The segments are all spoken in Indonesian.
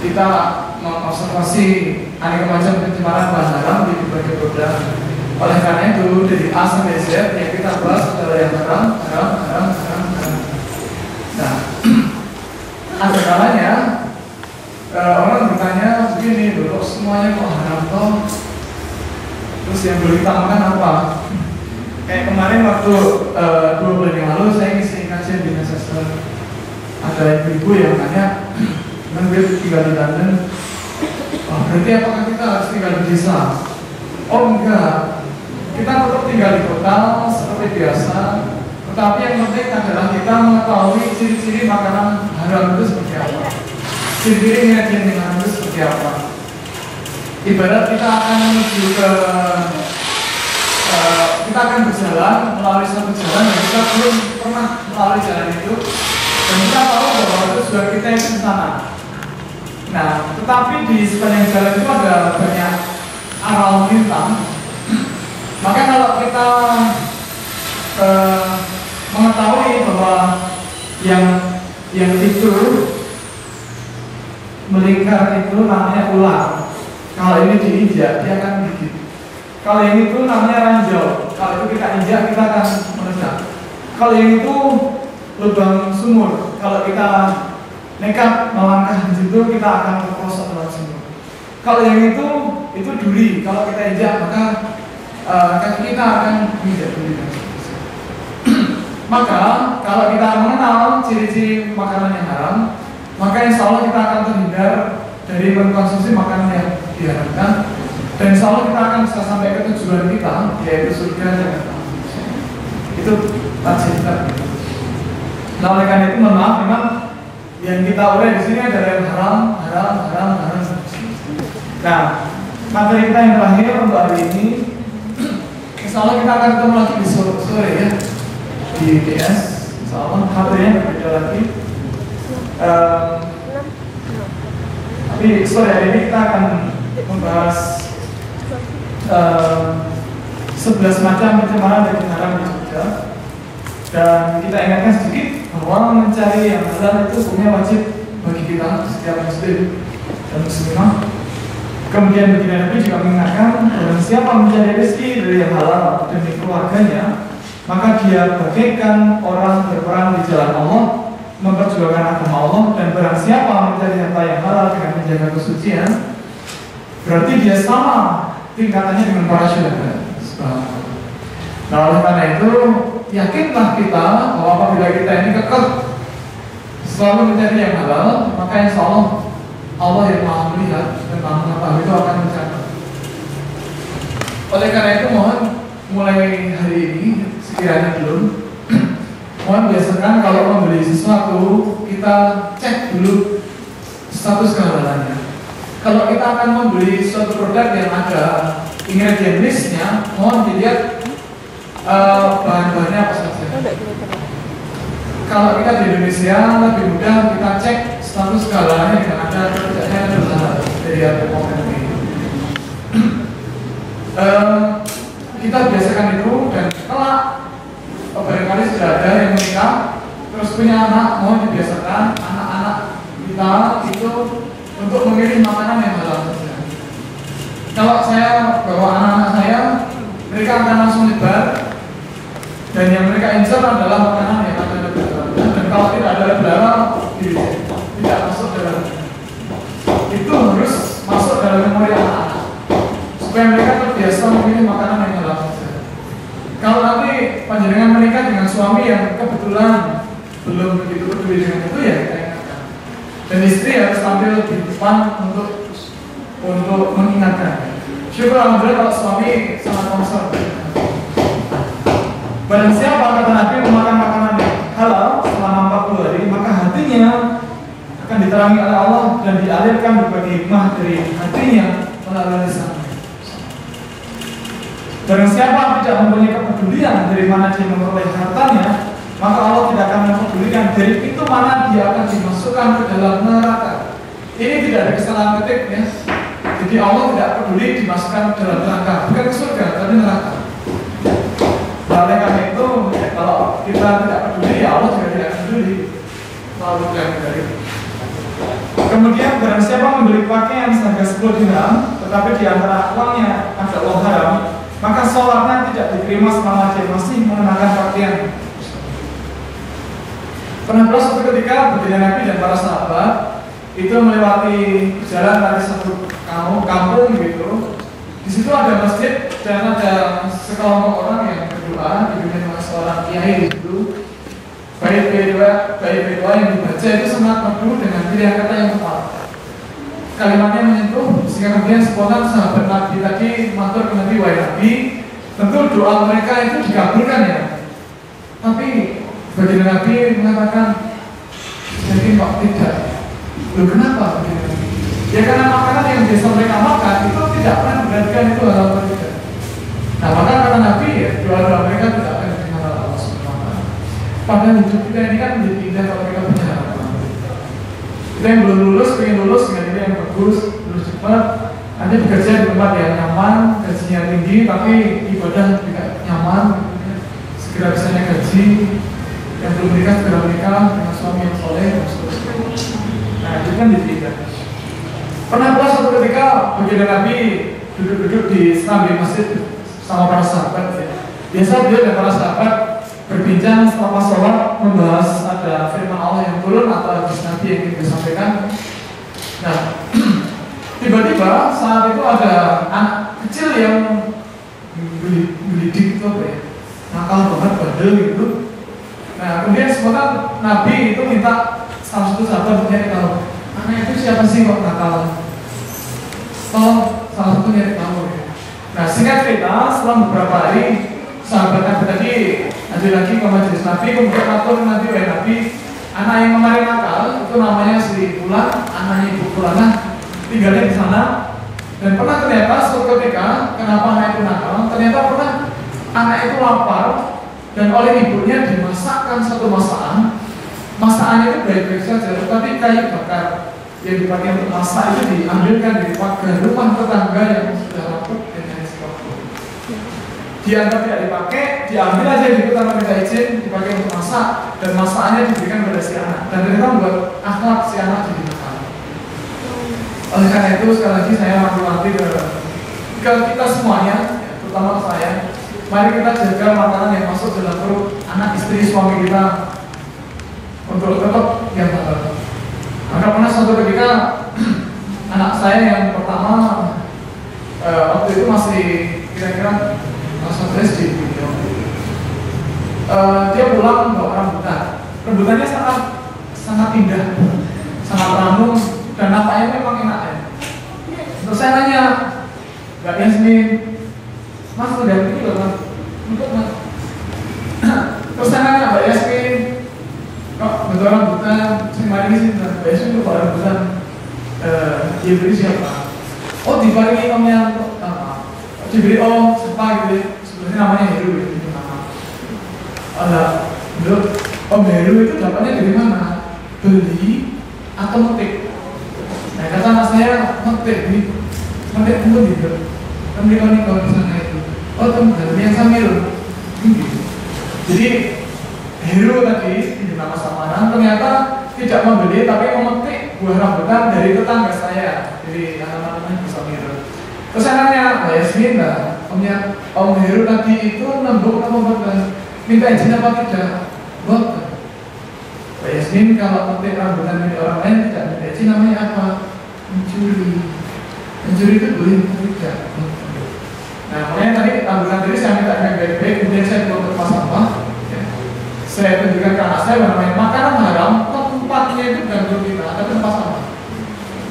kita mengobservasi aneka macam pencemaran bahan haram di berbagai produk. Oleh karena itu dari A sampai Z yang kita bahas adalah yang haram. Nah, ada kalanya orang bertanya begini, dulu semuanya kok haram toh? Terus yang boleh kita makan apa? Kayak kemarin waktu 2 bulan yang lalu saya ngisi kajian di Manchester. Ada ibu-ibu yang tanya, kan dia tinggal di London, oh, berarti apakah kita harus tinggal di desa? Oh enggak, kita tetap tinggal di kota seperti biasa. Tetapi yang penting adalah kita mengetahui ciri-ciri makanan haram itu seperti apa, ciri-ciri ingredient yang haram itu seperti apa. Ibarat kita akan menuju ke kita akan berjalan melalui satu jalan yang kita belum pernah melalui jalan itu, dan kita tahu bahwa itu sudah kita yang di sana. Nah, tetapi di sepanjang jalan itu ada banyak aral bintang. Maka kalau kita mengetahui bahwa yang itu melingkar itu namanya ular. Kalau ini diinjak dia akan gigit. Kalau yang itu namanya ranjau. Kalau itu kita injak kita akan meledak. Kalau yang itu lubang sumur. Kalau kita nekat melangkah di situ kita akan terprosok lewat sumur. Kalau yang itu duri. Kalau kita injak maka kaki kita akan menginjak duri. Maka kalau kita mengenal ciri-ciri makanan yang haram, maka insya Allah kita akan terhindar dari mengkonsumsi makanan yang diharamkan, dan insya Allah kita akan bisa sampai ke tujuan kita, yaitu surga dan neraka. Itu target kita. Nah, oleh karena itu mohon maaf, memang yang kita urai di sini adalah yang haram. Nah, materi kita yang terakhir untuk hari ini, insya Allah kita akan ketemu lagi di sore ya, di DS. Insya Allah materinya berbeda lagi. Tapi sore hari ini kita akan membahas 11 macam pencemaran daging haram di Jogja. Dan kita ingatkan sedikit bahwa mencari yang halal itu hukumnya wajib bagi kita setiap muslim dan muslimah. Kemudian baginda Nabi juga mengingatkan bahwa siapa mencari rezeki dari yang halal demi keluarganya, maka dia bagaikan orang berperang di jalan Allah, memperjuangkan agama Allah. Dan barang siapa mencari harta yang halal dengan menjaga kesucian, berarti dia sama tingkatannya dengan para syuhada. Nah, oleh karena itu yakinlah kita bahwa apabila kita ini kekeh selalu mencari yang halal, maka insya Allah yang maha melihat dan maha mengetahui itu akan mencatat. Oleh karena itu mohon mulai hari ini sekiranya belum, mohon biasakan kalau membeli sesuatu kita cek dulu status kehalalannya. Kalau kita akan membeli suatu produk yang ada ingredient listnya, mohon dilihat bahan-bahannya apa saja. Kalau kita di Indonesia lebih mudah kita cek status kehalalannya dengan ada kerjanya adalah dari BPOM ini. Kita biasakan itu, dan kelak barangkali sudah ada yang menikah terus punya anak, mohon dibiasakan anak-anak kita itu untuk memilih makanan yang halal saja. Kalau saya bawa anak-anak saya, mereka akan langsung nyebar, dan yang mereka incar adalah makanan yang ada lebaran. Dan kalau tidak ada lebaran, tidak masuk dalam. Itu harus masuk dalam memori anak-anak supaya mereka terbiasa memilih makanan yang halal saja. Kalau nanti panjenengan menikah dengan suami yang kebetulan belum begitu peduli dengan itu, ya kita ingatkan. Dan istri harus tampil di depan untuk mengingatkan. Syukur alhamdulillah kalau suami sangat concern. Barang siapa kata Nabi memakan makanan yang halal selama 40 hari, maka hatinya akan diterangi oleh Allah dan dialirkan berbagai hikmah dari hatinya melalui lisannya. Barang siapa tidak mempunyai kepedulian dari mana dia memperoleh hartanya, maka Allah tidak akan mempedulikan dari pintu mana dia akan dimasukkan ke dalam neraka. Ini tidak ada kesalahan ketik ya. Jadi Allah tidak peduli dimasukkan ke dalam neraka, bukan ke surga, tapi neraka. Oleh karena itu, kalau kita tidak peduli, ya Allah juga tidak peduli. Lalu dari Kemudian barang siapa membeli pakaian seharga 10 dirham, tetapi di antara uangnya ada uang haram, maka sholatnya tidak diterima selama dia masih mengenakan pakaian. Pernah pula suatu ketika baginda Nabi dan para sahabat itu melewati jalan dari satu kampung gitu. Di situ ada masjid dan ada sekelompok orang yang berdoa dipimpin oleh seorang kiai di situ. Bait doa yang dibaca itu sangat merdu dengan pilihan kata yang tepat. Kalimatnya menyentuh, sehingga kemudian spontan sahabat Nabi tadi matur ke Nabi, wahai Nabi, tentu doa mereka itu dikabulkan ya. Tapi baginda Nabi mengatakan, jadi kok tidak. Loh kenapa baginda Nabi? Ya karena makanan yang biasa mereka makan itu tidak pernah diberhentikan itu halal atau tidak. Nah maka kata Nabi ya, doa-doa mereka tidak akan diterima oleh Allah SWT. Padahal hidup kita ini kan menjadi indah kalau kita punya harapan. Kita yang belum lulus, pengen lulus dengan ini yang bagus, lulus cepat. Nanti bekerja di tempat yang nyaman, gajinya tinggi, tapi ibadah tidak nyaman. Segera bisa naik gaji. Yang belum menikah segera menikah dengan suami yang soleh dan seterusnya. Nah itu kan ditinggal. Pernah pula suatu ketika baginda Nabi duduk-duduk di samping masjid sama para sahabat. Ya. Biasa dia dan para sahabat berbincang setelah sholat membahas ada firman Allah yang turun atau hadis Nabi yang ingin disampaikan. Nah, tiba-tiba saat itu ada anak kecil yang gelidik itu apa ya? Nakal banget, bandel gitu. Nah, kemudian sebentar Nabi itu minta salah satu sahabat mencari tahu anak itu siapa sih kok nakal? Tolong salah satu nyari tahu ya. Nah, singkat cerita setelah beberapa hari sahabat Nabi tadi lanjut lagi ke majelis Nabi, kemudian atur Nabi, wahai Nabi, anak yang kemarin nakal itu namanya si Fulan, anaknya ibu Fulanah, tinggalnya di sana. Dan pernah ternyata suatu ketika, kenapa anak itu nakal? Ternyata pernah anak itu lapar dan oleh ibunya dimasakkan satu masakan. Masakannya itu baik-baik saja, tetapi kayu bakar yang dipakai untuk masak itu diambilkan dari pagar rumah tetangga yang sudah rapuh dan lain sebagainya. Dianggap tidak dipakai, diambil aja di pertama minta izin, dipakai untuk masak dan masakannya diberikan kepada si anak. Dan ternyata membuat akhlak si anak jadi nakal. Oleh karena itu sekali lagi saya wanti-wanti ke kita semuanya, terutama saya, mari kita jaga makanan yang masuk dalam perut anak, istri, suami kita untuk tetap yang halal. Maka pernah suatu ketika anak saya yang pertama waktu itu masih kira-kira kelas 1 SD gitu. Dia pulang bawa rambutan. Rambutannya sangat indah, sangat ranum dan nampaknya memang enak ya. Terus saya nanya, Mbak Yasmin, Mas udah ini loh Mas, untuk Mas. Terus saya nanya, Mbak Yasmin, kok betul rambutan, saya mari sih, Mbak Yasmin itu bawa rambutan, dia beri siapa? Oh dibagi omnya apa? Diberi om, siapa gitu. Sebenarnya namanya Heru itu nama. Ada, Om Heru itu dapatnya dari mana? Beli atau metik? Nah kata anak saya metik pun juga. Kan mereka nih kalau misalnya itu, oh teman yang sambil, jadi Heru tadi di nama samaran ternyata tidak membeli tapi memetik buah rambutan dari tetangga saya, dari anak-anak di Samir. Terus saya nanya, Mbak Yasmin, Om Heru tadi itu nembuk apa bukan? Minta izin apa tidak? Bukan. Mbak Yasmin kalau memetik rambutan milik orang lain tidak minta izin, namanya apa? Mencuri. Mencuri itu boleh tidak? Nah, makanya tadi rambutan tadi saya minta dengan baik-baik, kemudian saya bawa ke tempat sampah. Saya tunjukkan ke anak saya bahwa makanan haram tempatnya itu bukan perut kita, ada tempat sampah.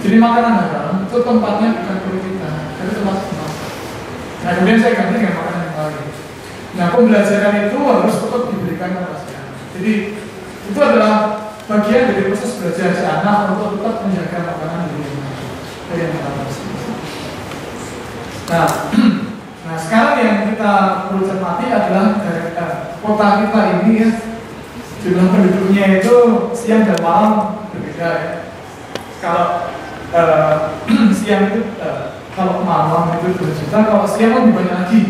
Jadi makanan haram itu tempatnya bukan perut kita, ada tempat sampah. Nah, kemudian saya ganti dengan makanan yang lain. Nah, pembelajaran itu harus tetap diberikan kepada saya. Jadi itu adalah bagian dari proses belajar si anak untuk tetap menjaga makanan di rumah. Dari yang kita Nah, sekarang yang kita perlu cermati adalah kota kita ini ya, jumlah penduduknya itu siang dan malam berbeda ya. Kalau siang itu kalau malam itu 2 juta, kalau siang lebih banyak lagi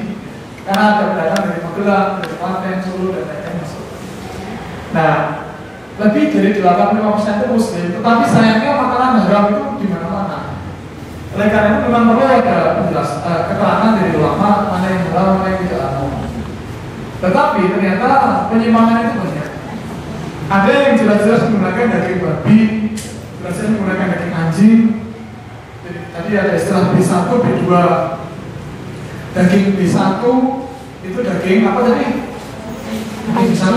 karena ada pendatang dari Magelang, dari Klaten, Solo dan lain-lain masuk. Nah, lebih dari 85% itu muslim, tetapi sayangnya makanan haram itu di mana-mana. Oleh karena itu memang perlu ada keterangan dari ulama mana yang halal, mana yang tidak halal. Tetapi ternyata penyimpangan itu banyak. Ada yang jelas-jelas menggunakan daging babi, jelas-jelas menggunakan daging anjing. Jadi, tadi ada istilah B1, B2. Daging B1 itu daging apa tadi? Daging B1,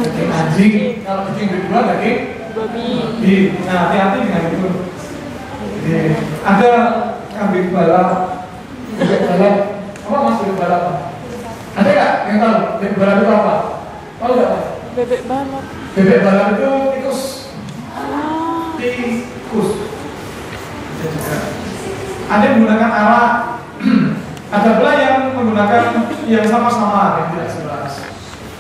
daging anjing. Kalau daging B2 daging babi. Nah, hati-hati dengan itu. Jadi, ada kambing balap, bebek balap. Apa mas bebek balap? Ada nggak yang tahu bebek balap itu apa? Tahu nggak? Bebek balap. Bebek balap itu tikus. Tikus. Ada yang menggunakan arak. Ada pula yang menggunakan yang sama-sama yang tidak jelas.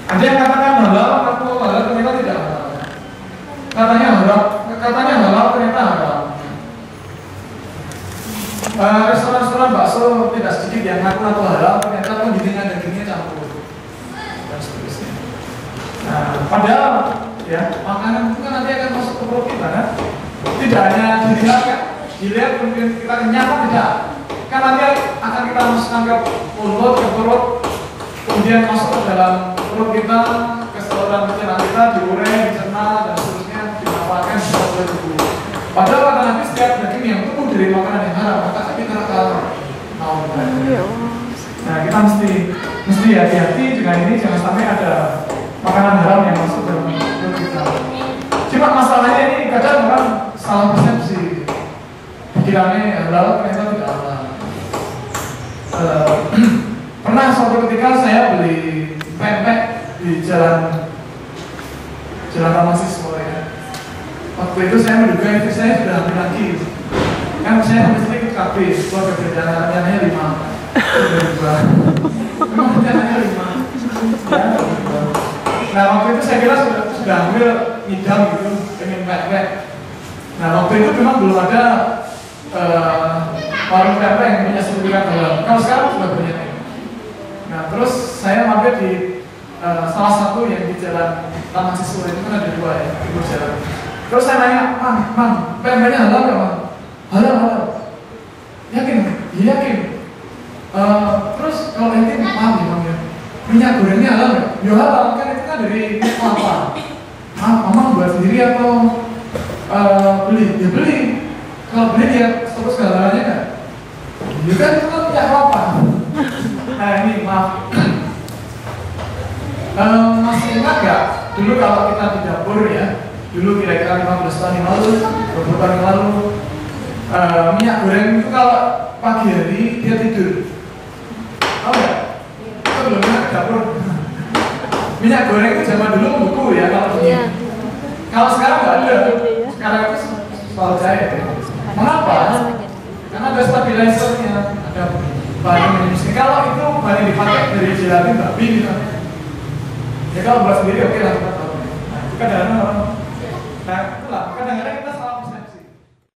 Ada yang katakan halal, atau halal ternyata tidak halal. Katanya halal ternyata halal. Restoran-restoran bakso tidak sedikit yang ngaku halal ternyata pendidikan dagingnya campur dan seterusnya. Nah, padahal ya makanan itu kan nanti akan masuk ke perut kita kan? Tidak hanya dilihat mungkin kita kenyang kan tidak. Kan nanti akan kita masukkan ke mulut, ke perut, kemudian masuk ke dalam perut kita, ke saluran pencernaan kita, diurai, dicerna dan seterusnya, dinapakan sesuai tubuh. Padahal kata Nabi setiap daging yang tumbuh dari makanan yang haram maka kita akan mau. Nah kita mesti hati-hati dengan ini, jangan sampai ada makanan haram yang masuk dalam perut kita. Cuma masalahnya ini kadang orang salah persepsi, pikirannya halal ternyata tidak halal. Pernah suatu ketika saya beli pempek di jalan Taman Siswa ya. Waktu itu saya menduga itu saya sudah hampir lagi. Kan saya habis itu ikut KB, keluarga rencananya 5. Memang rencananya 5. Ya, nah waktu itu saya kira sudah hampir ngidam gitu, pengen pempek. Nah waktu itu memang belum ada warung pempek yang punya sertifikat halal. Kalau sekarang sudah banyak. Nah terus saya mampir di salah satu yang di jalan Taman Siswa itu kan ada 2 ya, di jalan. Terus saya nanya, Mang, pempeknya halal nggak, Mang? Halal. Yakin? Iya yakin. Terus kalau yakin, paham ya, Mang ya? Minyak gorengnya halal nggak? Ya halal, kan itu kan dari kelapa. Mamang buat sendiri atau beli? Ya beli. Kalau beli dia terus kehalalannya kan? Ya kan itu kan minyak kelapa. Nah ini maaf. Masih ingat nggak? Dulu kalau kita di dapur ya, dulu kira-kira 15 tahun yang lalu, 20 tahun yang lalu, minyak goreng itu kalau pagi hari dia tidur. Tahu nggak? Kita belum pernah ke dapur. Minyak goreng itu zaman dulu membeku ya kalau begini. Kalau sekarang nggak ada. Sekarang itu soal jahit. Mengapa? Karena ada stabilizernya, ada bahan minum. Kalau itu bahan yang dipakai dari gelatin babi misalnya, ya kalau buat sendiri oke lah kita tahu. Nah, itu kadang-kadang orang, nah itulah kadang-kadang kita